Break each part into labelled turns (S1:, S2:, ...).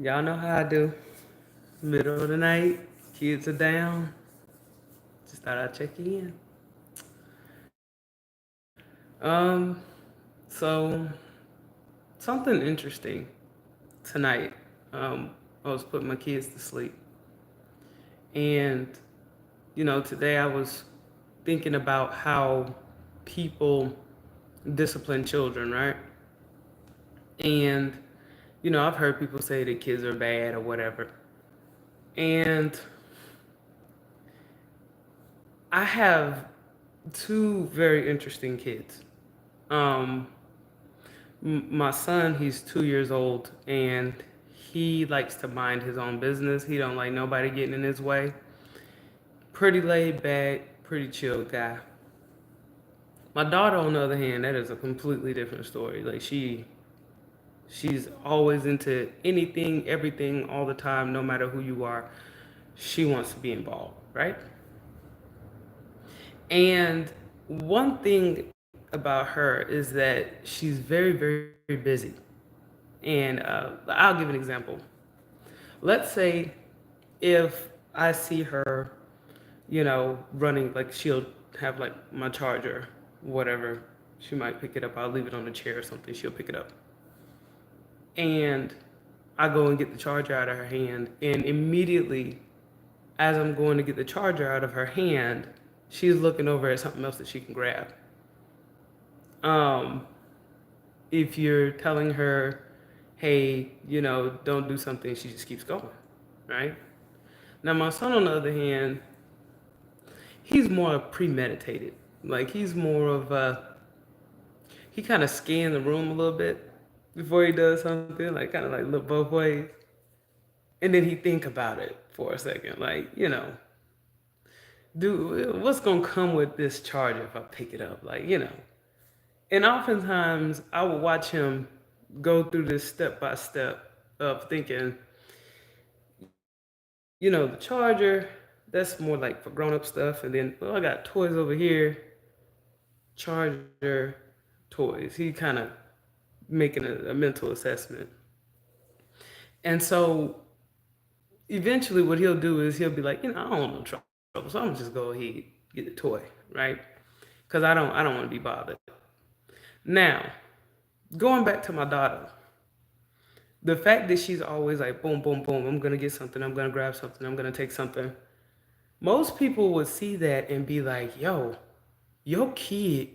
S1: Y'all know how I do. Middle of the night, kids are down. Just thought I'd check in. Um, so something interesting tonight. I was putting my kids to sleep, and today I was thinking about how people discipline children, right? And I've heard people say that kids are bad or whatever, and I have two very interesting kids. Um, my son, he's 2 years old, and he likes to mind his own business. He don't like nobody getting in his way. Pretty laid back, pretty chill guy. My daughter, on the other hand, that is a completely different story. Like she's always into anything, everything, all the time, no matter who you are. She wants to be involved, right? And one thing about her is that she's very, very busy. And I'll give an example. Let's say if I see her, running, like she'll have like my charger, whatever. She might pick it up. I'll leave it on the chair or something. She'll pick it up. And I go and get the charger out of her hand. And immediately, as I'm going to get the charger out of her hand, she's looking over at something else that she can grab. Um, if you're telling her, hey, don't do something, she just keeps going, right? Now, my son, on the other hand, he's more premeditated. Like, he's more of a, he kind of scans the room a little bit before he does something, like, kind of like look both ways. And then he think about it for a second, like, dude, what's gonna come with this charger if I pick it up? Like. And oftentimes I will watch him go through this step by step of thinking, the charger, that's more like for grown up stuff. And then, well, I got toys over here, charger, toys. He kind of making a mental assessment. And so eventually what he'll do is he'll be like, I don't want no trouble. So I'm gonna just go ahead, get the toy, right? Because I don't want to be bothered. Now, going back to my daughter, the fact that she's always like, boom, boom, boom, I'm gonna get something, I'm gonna grab something, I'm gonna take something. Most people would see that and be like, yo, your kid,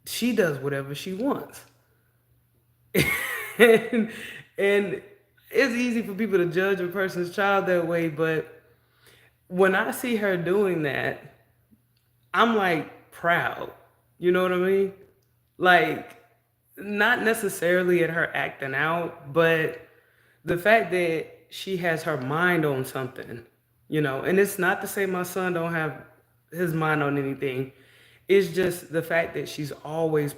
S1: she does whatever she wants. and, and it's easy for people to judge a person's child that way, but when I see her doing that, I'm like proud. You know what I mean? Like, not necessarily at her acting out, but the fact that she has her mind on something, and it's not to say my son don't have his mind on anything. It's just the fact that she's always